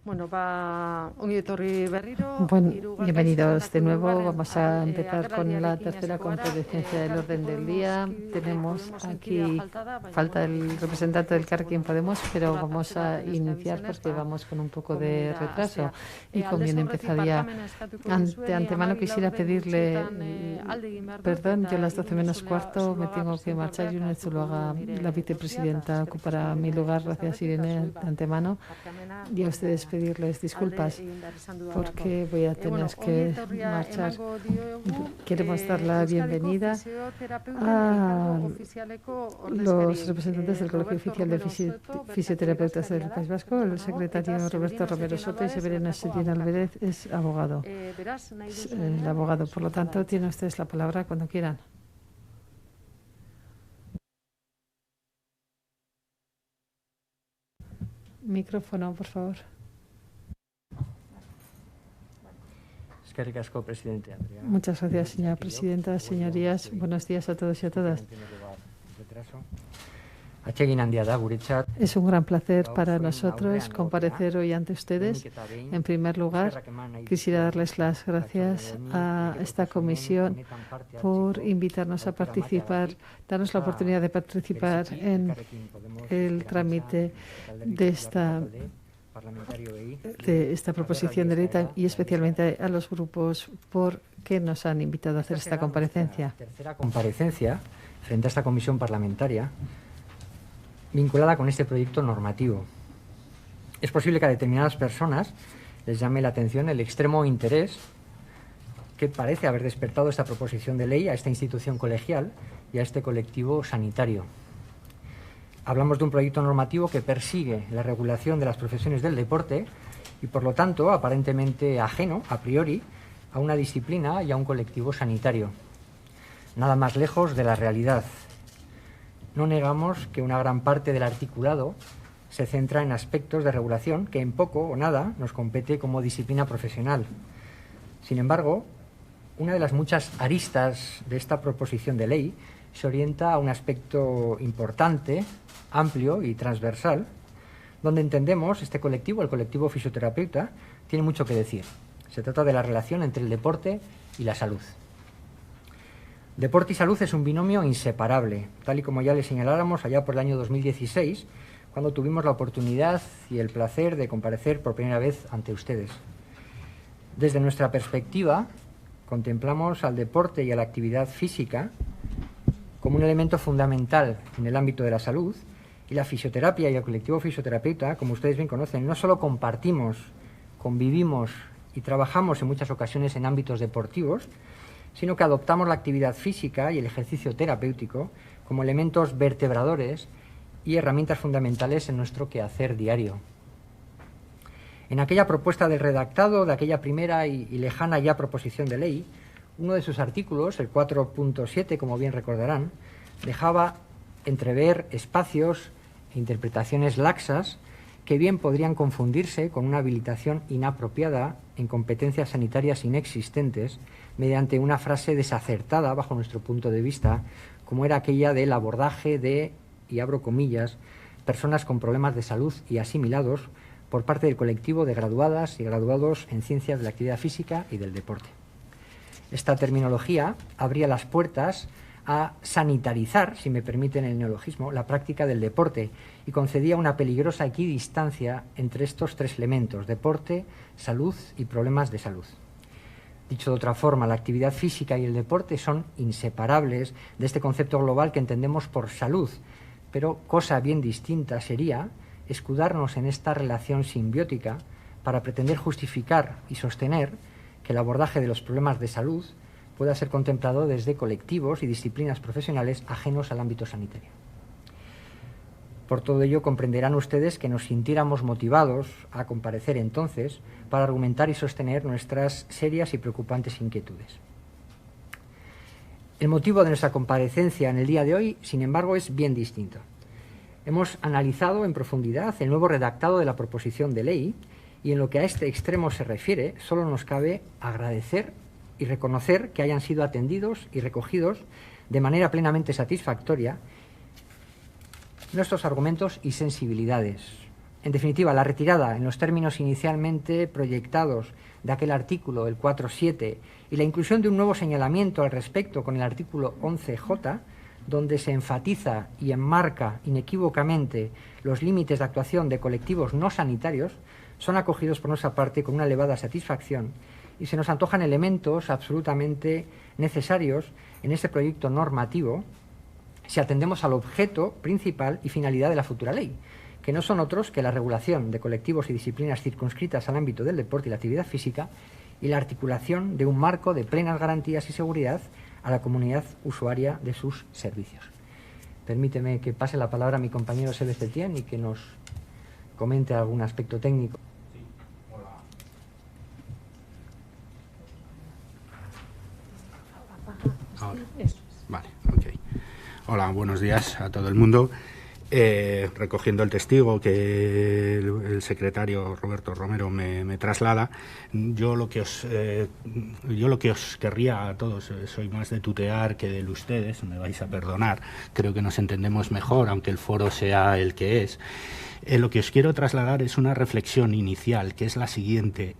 Bueno, ongi etorri berriro. Bueno, bienvenidos de nuevo. Vamos a empezar con la tercera comparecencia del orden del día. Tenemos aquí, falta el representante del Elkarrekin Podemos, pero vamos a iniciar porque vamos con un poco de retraso. Y como bien empezaría, de antemano quisiera pedirle perdón, yo a las 12 menos cuarto me tengo que marchar y una vez Zuluaga, la vicepresidenta, ocupará mi lugar. Gracias, Irene, de antemano. Y a ustedes pedirles disculpas porque voy a tener que marchar. Queremos dar la bienvenida a los representantes del Colegio Oficial de Fisioterapeutas del País Vasco. El secretario Roberto Romero Soto y Severina Setín Álvarez es abogado. El abogado, por lo tanto, tienen ustedes la palabra cuando quieran. Micrófono, por favor. Muchas gracias, señora presidenta. Señorías, buenos días a todos y a todas. Es un gran placer para nosotros comparecer hoy ante ustedes. En primer lugar, quisiera darles las gracias a esta comisión por invitarnos a participar, darnos la oportunidad de participar en el trámite de esta proposición de ley y especialmente a los grupos porque nos han invitado a hacer esta comparecencia. Tercera comparecencia frente a esta comisión parlamentaria vinculada con este proyecto normativo. Es posible que a determinadas personas les llame la atención el extremo interés que parece haber despertado esta proposición de ley a esta institución colegial y a este colectivo sanitario. Hablamos de un proyecto normativo que persigue la regulación de las profesiones del deporte y, por lo tanto, aparentemente ajeno, a priori, a una disciplina y a un colectivo sanitario. Nada más lejos de la realidad. No negamos que una gran parte del articulado se centra en aspectos de regulación que en poco o nada nos compete como disciplina profesional. Sin embargo, una de las muchas aristas de esta proposición de ley se orienta a un aspecto importante, amplio y transversal, donde entendemos este colectivo, el colectivo fisioterapeuta, tiene mucho que decir. Se trata de la relación entre el deporte y la salud. Deporte y salud es un binomio inseparable, tal y como ya le señaláramos allá por el año 2016, cuando tuvimos la oportunidad y el placer de comparecer por primera vez ante ustedes. Desde nuestra perspectiva, contemplamos al deporte y a la actividad física como un elemento fundamental en el ámbito de la salud, y la fisioterapia y el colectivo fisioterapeuta, como ustedes bien conocen, no solo compartimos, convivimos y trabajamos en muchas ocasiones en ámbitos deportivos, sino que adoptamos la actividad física y el ejercicio terapéutico como elementos vertebradores y herramientas fundamentales en nuestro quehacer diario. En aquella propuesta del redactado de aquella primera y lejana ya proposición de ley, uno de sus artículos, el 4.7, como bien recordarán, dejaba entrever espacios e interpretaciones laxas que bien podrían confundirse con una habilitación inapropiada en competencias sanitarias inexistentes mediante una frase desacertada bajo nuestro punto de vista, como era aquella del abordaje de, y abro comillas, personas con problemas de salud y asimilados por parte del colectivo de graduadas y graduados en ciencias de la actividad física y del deporte. Esta terminología abría las puertas a sanitarizar, si me permiten el neologismo, la práctica del deporte y concedía una peligrosa equidistancia entre estos tres elementos: deporte, salud y problemas de salud. Dicho de otra forma, la actividad física y el deporte son inseparables de este concepto global que entendemos por salud, pero cosa bien distinta sería escudarnos en esta relación simbiótica para pretender justificar y sostener que el abordaje de los problemas de salud pueda ser contemplado desde colectivos y disciplinas profesionales ajenos al ámbito sanitario. Por todo ello, comprenderán ustedes que nos sintiéramos motivados a comparecer entonces para argumentar y sostener nuestras serias y preocupantes inquietudes. El motivo de nuestra comparecencia en el día de hoy, sin embargo, es bien distinto. Hemos analizado en profundidad el nuevo redactado de la proposición de ley y en lo que a este extremo se refiere, solo nos cabe agradecer y reconocer que hayan sido atendidos y recogidos de manera plenamente satisfactoria nuestros argumentos y sensibilidades, En definitiva, la retirada en los términos inicialmente proyectados de aquel artículo, el 4.7, y la inclusión de un nuevo señalamiento al respecto con el artículo 11J, donde se enfatiza y enmarca inequívocamente los límites de actuación de colectivos no sanitarios, son acogidos por nuestra parte con una elevada satisfacción y se nos antojan elementos absolutamente necesarios en este proyecto normativo si atendemos al objeto principal y finalidad de la futura ley, que no son otros que la regulación de colectivos y disciplinas circunscritas al ámbito del deporte y la actividad física y la articulación de un marco de plenas garantías y seguridad a la comunidad usuaria de sus servicios. Permíteme que pase la palabra a mi compañero Sebe Cetién y que nos comente algún aspecto técnico. Sí. Hola. Ahora. Vale, ok. Hola, buenos días a todo el mundo. Recogiendo el testigo que el secretario Roberto Romero me traslada, yo lo que os querría a todos, soy más de tutear que de ustedes, me vais a perdonar, creo que nos entendemos mejor, aunque el foro sea el que es. Lo que os quiero trasladar es una reflexión inicial, que es la siguiente.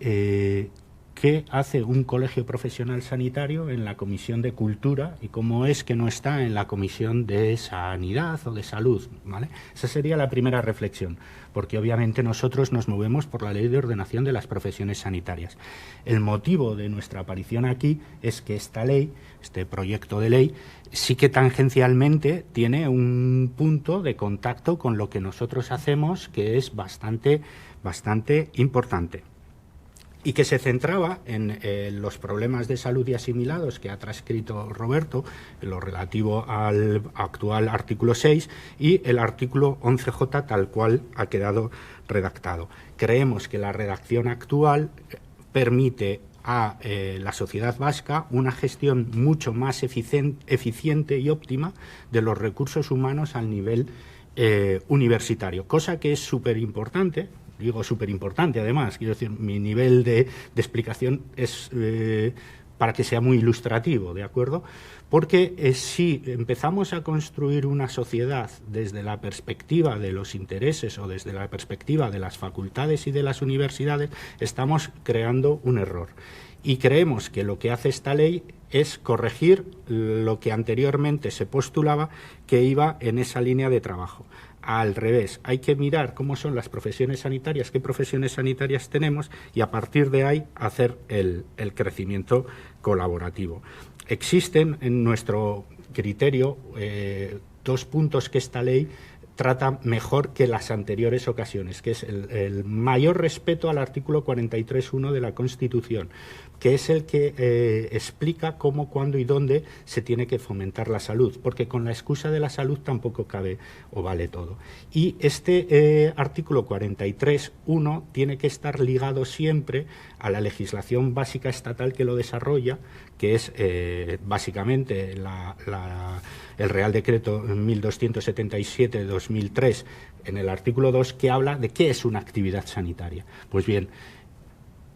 ¿Qué hace un colegio profesional sanitario en la Comisión de Cultura y cómo es que no está en la Comisión de Sanidad o de Salud? ¿Vale? Esa sería la primera reflexión, porque obviamente nosotros nos movemos por la Ley de Ordenación de las Profesiones Sanitarias. El motivo de nuestra aparición aquí es que esta ley, este proyecto de ley, sí que tangencialmente tiene un punto de contacto con lo que nosotros hacemos, que es bastante importante, y que se centraba en los problemas de salud y asimilados que ha transcrito Roberto, en lo relativo al actual artículo 6 y el artículo 11J tal cual ha quedado redactado. Creemos que la redacción actual permite a la sociedad vasca una gestión mucho más eficiente y óptima de los recursos humanos al nivel universitario, cosa que es súper importante. Digo súper importante, además, quiero decir, mi nivel de explicación es para que sea muy ilustrativo, ¿de acuerdo? Porque si empezamos a construir una sociedad desde la perspectiva de los intereses o desde la perspectiva de las facultades y de las universidades, estamos creando un error. Y creemos que lo que hace esta ley es corregir lo que anteriormente se postulaba que iba en esa línea de trabajo. Al revés, hay que mirar cómo son las profesiones sanitarias, qué profesiones sanitarias tenemos y a partir de ahí hacer el crecimiento colaborativo. Existen en nuestro criterio dos puntos que esta ley trata mejor que las anteriores ocasiones, que es el mayor respeto al artículo 43.1 de la Constitución, que es el que explica cómo, cuándo y dónde se tiene que fomentar la salud, porque con la excusa de la salud tampoco cabe o vale todo. Y este artículo 43.1 tiene que estar ligado siempre a la legislación básica estatal que lo desarrolla, que es básicamente el Real Decreto 1277 de 2003, en el artículo 2, que habla de qué es una actividad sanitaria. Pues bien,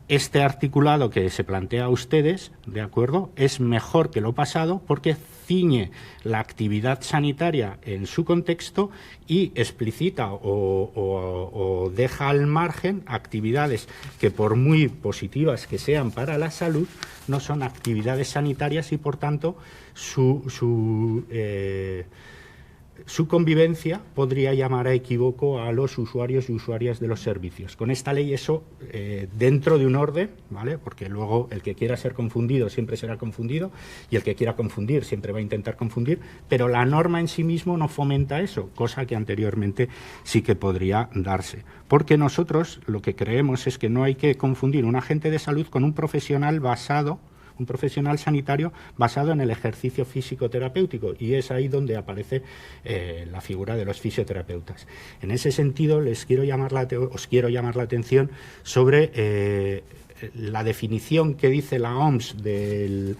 este articulado que se plantea a ustedes, ¿de acuerdo?, es mejor que lo pasado porque ciñe la actividad sanitaria en su contexto y explicita o deja al margen actividades que, por muy positivas que sean para la salud, no son actividades sanitarias y, por tanto, su convivencia podría llamar a equívoco a los usuarios y usuarias de los servicios. Con esta ley eso, dentro de un orden, ¿vale?, porque luego el que quiera ser confundido siempre será confundido y el que quiera confundir siempre va a intentar confundir, pero la norma en sí mismo no fomenta eso, cosa que anteriormente sí que podría darse. Porque nosotros lo que creemos es que no hay que confundir un agente de salud con un profesional sanitario basado en el ejercicio físico-terapéutico, y es ahí donde aparece la figura de los fisioterapeutas. En ese sentido, os quiero llamar la atención sobre la definición que dice la OMS de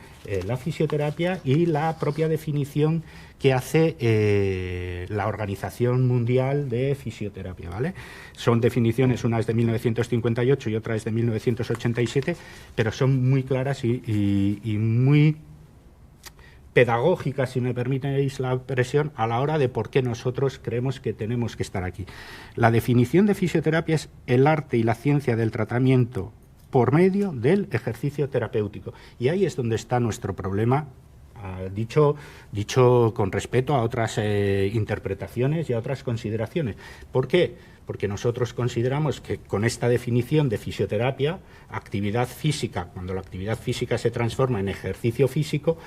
la fisioterapia y la propia definición que hace la Organización Mundial de Fisioterapia, ¿vale? Son definiciones, una es de 1958 y otra es de 1987, pero son muy claras y muy pedagógica, si me permitéis la expresión, a la hora de por qué nosotros creemos que tenemos que estar aquí. La definición de fisioterapia es el arte y la ciencia del tratamiento por medio del ejercicio terapéutico. Y ahí es donde está nuestro problema, dicho con respeto a otras interpretaciones y a otras consideraciones. ¿Por qué? Porque nosotros consideramos que con esta definición de fisioterapia, actividad física, cuando la actividad física se transforma en ejercicio físico,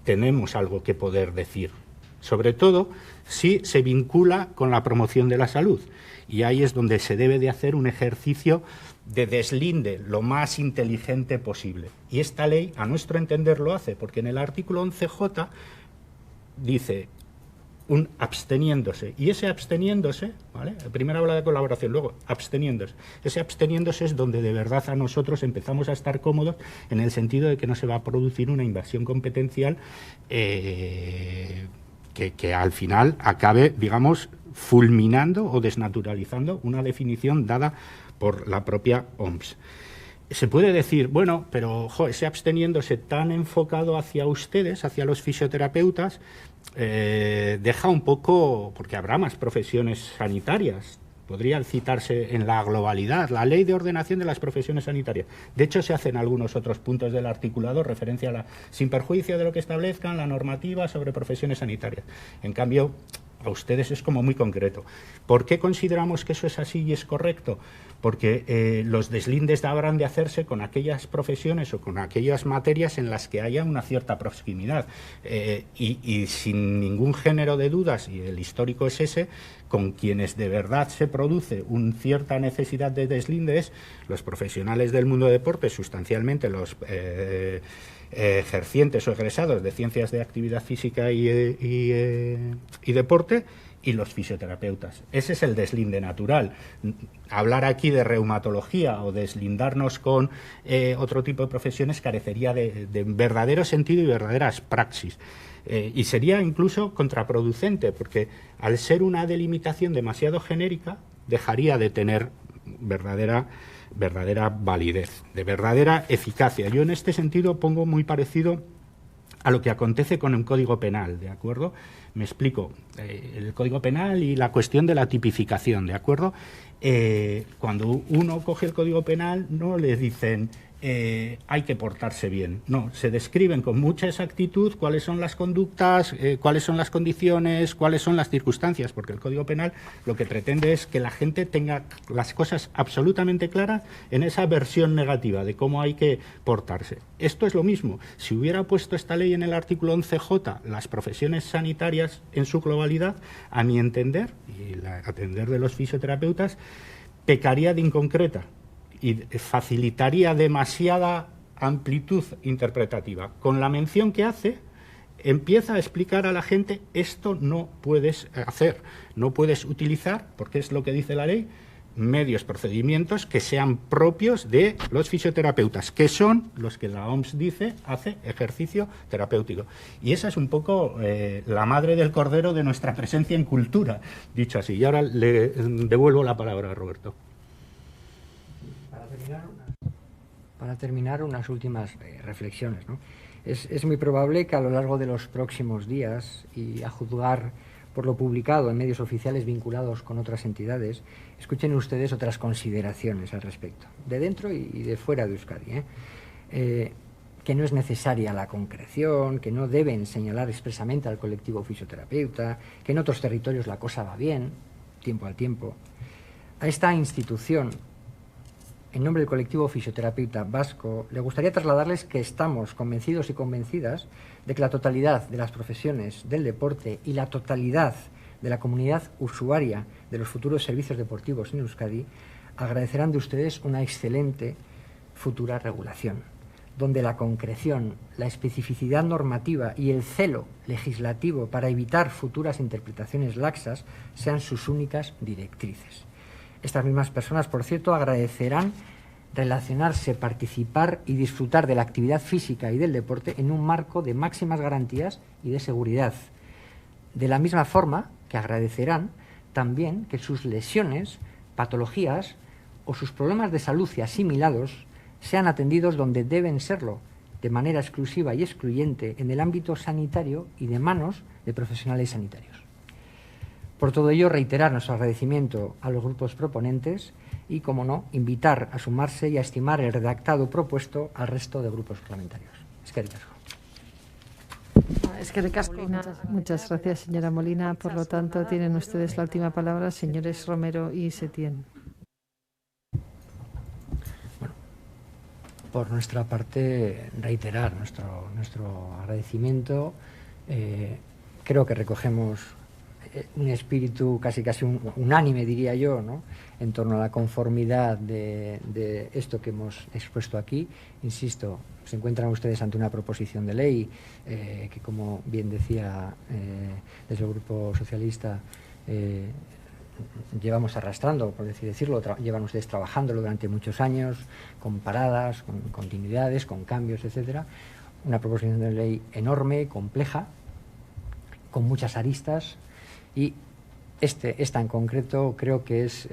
tenemos algo que poder decir. Sobre todo si se vincula con la promoción de la salud. Y ahí es donde se debe de hacer un ejercicio de deslinde lo más inteligente posible. Y esta ley, a nuestro entender, lo hace, porque en el artículo 11J dice un absteniéndose, y ese absteniéndose, ¿vale? Primero habla de colaboración, luego absteniéndose. Ese absteniéndose es donde de verdad a nosotros empezamos a estar cómodos, en el sentido de que no se va a producir una invasión competencial que al final acabe, digamos, fulminando o desnaturalizando una definición dada por la propia OMS. Se puede decir, bueno, pero ese absteniéndose tan enfocado hacia ustedes, hacia los fisioterapeutas, deja un poco, porque habrá más profesiones sanitarias, podría citarse en la globalidad, la ley de ordenación de las profesiones sanitarias. De hecho, se hacen algunos otros puntos del articulado referencia a la, sin perjuicio de lo que establezcan la normativa sobre profesiones sanitarias. En cambio, a ustedes es como muy concreto. ¿Por qué consideramos que eso es así y es correcto? Porque los deslindes habrán de hacerse con aquellas profesiones o con aquellas materias en las que haya una cierta proximidad. Y sin ningún género de dudas, y el histórico es ese, con quienes de verdad se produce una cierta necesidad de deslindes, los profesionales del mundo del deporte, sustancialmente los ejercientes o egresados de ciencias de actividad física y deporte, y los fisioterapeutas. Ese es el deslinde natural. Hablar aquí de reumatología o deslindarnos con otro tipo de profesiones carecería de verdadero sentido y verdaderas praxis. Y sería incluso contraproducente, porque al ser una delimitación demasiado genérica, dejaría de tener verdadera validez, de verdadera eficacia. Yo en este sentido pongo muy parecido a lo que acontece con un código penal, ¿de acuerdo? Me explico. El código penal y la cuestión de la tipificación, ¿de acuerdo? Cuando uno coge el código penal no le dicen hay que portarse bien. No, se describen con mucha exactitud cuáles son las conductas, cuáles son las condiciones, cuáles son las circunstancias, porque el Código Penal lo que pretende es que la gente tenga las cosas absolutamente claras en esa versión negativa de cómo hay que portarse. Esto es lo mismo. Si hubiera puesto esta ley en el artículo 11J, las profesiones sanitarias en su globalidad, a mi entender, y el atender de los fisioterapeutas, pecaría de inconcreta y facilitaría demasiada amplitud interpretativa. Con la mención que hace, empieza a explicar a la gente esto no puedes hacer, no puedes utilizar, porque es lo que dice la ley, medios, procedimientos que sean propios de los fisioterapeutas, que son los que la OMS dice hace ejercicio terapéutico. Y esa es un poco la madre del cordero de nuestra presencia en cultura, dicho así. Y ahora le devuelvo la palabra a Roberto. Para terminar, unas últimas reflexiones, ¿no? Es muy probable que a lo largo de los próximos días, y a juzgar por lo publicado en medios oficiales vinculados con otras entidades, escuchen ustedes otras consideraciones al respecto, de dentro y de fuera de Euskadi, que no es necesaria la concreción, que no deben señalar expresamente al colectivo fisioterapeuta, que en otros territorios la cosa va bien, tiempo al tiempo. A esta institución, en nombre del colectivo fisioterapeuta vasco, le gustaría trasladarles que estamos convencidos y convencidas de que la totalidad de las profesiones del deporte y la totalidad de la comunidad usuaria de los futuros servicios deportivos en Euskadi agradecerán de ustedes una excelente futura regulación, donde la concreción, la especificidad normativa y el celo legislativo para evitar futuras interpretaciones laxas sean sus únicas directrices. Estas mismas personas, por cierto, agradecerán relacionarse, participar y disfrutar de la actividad física y del deporte en un marco de máximas garantías y de seguridad. De la misma forma que agradecerán también que sus lesiones, patologías o sus problemas de salud y asimilados sean atendidos donde deben serlo, de manera exclusiva y excluyente en el ámbito sanitario y de manos de profesionales sanitarios. Por todo ello, reiterar nuestro agradecimiento a los grupos proponentes y, como no, invitar a sumarse y a estimar el redactado propuesto al resto de grupos parlamentarios. Eskerrik asko. Muchas gracias, señora Molina. Por lo tanto, tienen ustedes la última palabra, señores Romero y Setién. Bueno, por nuestra parte, reiterar nuestro agradecimiento. Creo que recogemos un espíritu casi unánime, diría yo, ¿no?, en torno a la conformidad de esto que hemos expuesto aquí. Insisto, se encuentran ustedes ante una proposición de ley que, como bien decía desde el Grupo Socialista, llevamos arrastrando, por así decirlo, llevan ustedes trabajándolo durante muchos años, con paradas, con continuidades, con cambios, etcétera. Una proposición de ley enorme, compleja, con muchas aristas, y esta en concreto creo que es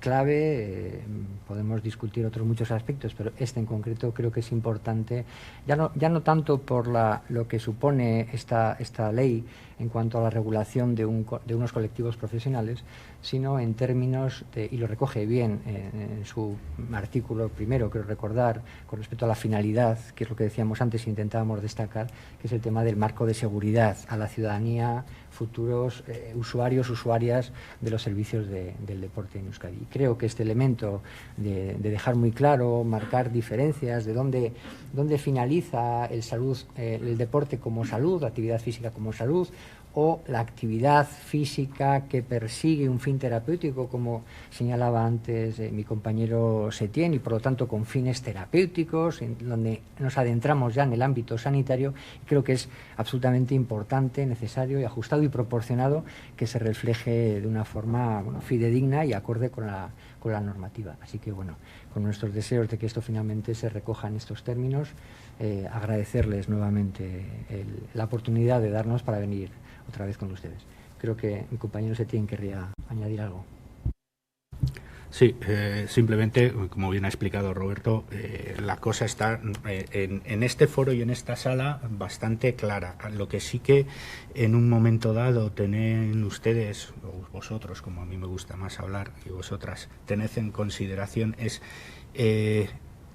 clave. Podemos discutir otros muchos aspectos, pero en concreto creo que es importante, ya no tanto por lo que supone esta ley en cuanto a la regulación de unos colectivos profesionales, sino en términos y lo recoge bien en su artículo primero, creo recordar, con respecto a la finalidad, que es lo que decíamos antes e intentábamos destacar, que es el tema del marco de seguridad a la ciudadanía, futuros usuarias de los servicios del deporte en Euskadi. Y creo que este elemento de dejar muy claro, marcar diferencias de dónde finaliza el deporte como salud, la actividad física como salud, o la actividad física que persigue un fin terapéutico, como señalaba antes mi compañero Setién, y por lo tanto con fines terapéuticos, en donde nos adentramos ya en el ámbito sanitario. Creo que es absolutamente importante, necesario y ajustado y proporcionado que se refleje de una forma fidedigna y acorde con la normativa. Así que, bueno, con nuestros deseos de que esto finalmente se recoja en estos términos, agradecerles nuevamente la oportunidad de darnos para venir otra vez con ustedes. Creo que mi compañero Setién querría añadir algo. Sí, simplemente, como bien ha explicado Roberto, la cosa está en este foro y en esta sala bastante clara. Lo que sí que en un momento dado tienen ustedes, o vosotros, como a mí me gusta más hablar, y vosotras, tened en consideración es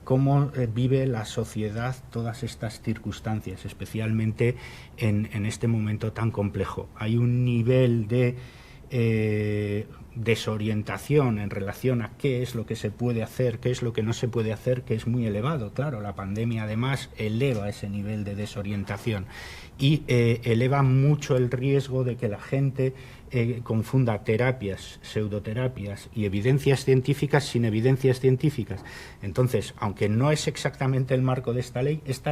cómo vive la sociedad todas estas circunstancias, especialmente en este momento tan complejo. Hay un nivel de desorientación en relación a qué es lo que se puede hacer, qué es lo que no se puede hacer, que es muy elevado. Claro, la pandemia además eleva ese nivel de desorientación y eleva mucho el riesgo de que la gente confunda terapias, pseudoterapias y evidencias científicas sin evidencias científicas. Entonces, aunque no es exactamente el marco de esta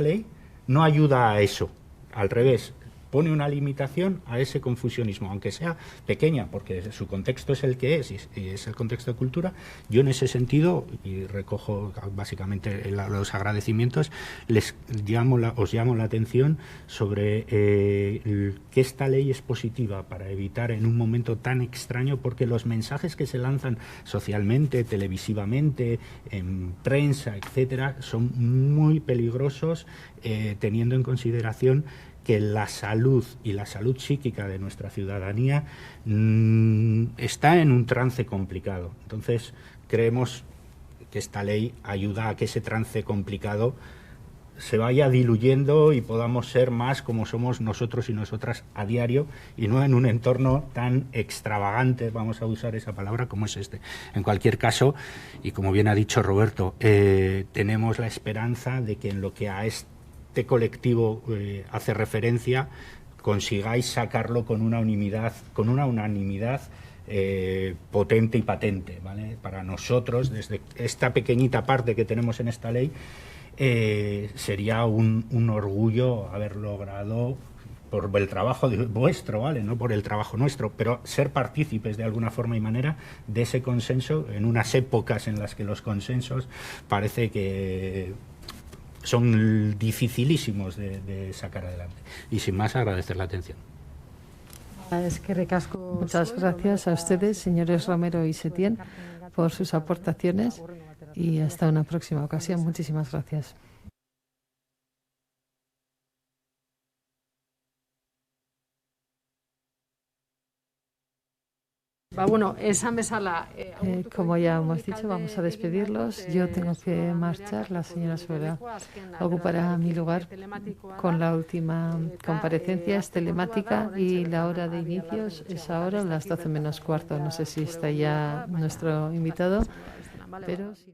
ley no ayuda a eso, al revés, pone una limitación a ese confusionismo, aunque sea pequeña, porque su contexto es el que es, y es el contexto de cultura. Yo en ese sentido, y recojo básicamente los agradecimientos, os llamo la atención sobre que esta ley es positiva para evitar en un momento tan extraño, porque los mensajes que se lanzan socialmente, televisivamente, en prensa, etcétera, son muy peligrosos, teniendo en consideración que la salud y la salud psíquica de nuestra ciudadanía está en un trance complicado. Entonces, creemos que esta ley ayuda a que ese trance complicado se vaya diluyendo y podamos ser más como somos nosotros y nosotras a diario, y no en un entorno tan extravagante, vamos a usar esa palabra, como es este. En cualquier caso, y como bien ha dicho Roberto, tenemos la esperanza de que en lo que a este colectivo hace referencia, consigáis sacarlo con una unanimidad potente y patente, ¿vale? Para nosotros, desde esta pequeñita parte que tenemos en esta ley, sería un orgullo haber logrado, por el trabajo vuestro, ¿vale?, no por el trabajo nuestro, pero ser partícipes de alguna forma y manera de ese consenso en unas épocas en las que los consensos parece que son dificilísimos de sacar adelante. Y sin más, agradecer la atención. Muchas gracias a ustedes, señores Romero y Setién, por sus aportaciones, y hasta una próxima ocasión. Muchísimas gracias. Como ya hemos dicho, vamos a despedirlos. Yo tengo que marchar. La señora Sola ocupará mi lugar con la última comparecencia. Es telemática y la hora de inicios es ahora las 12 menos cuarto. No sé si está ya nuestro invitado, pero sí.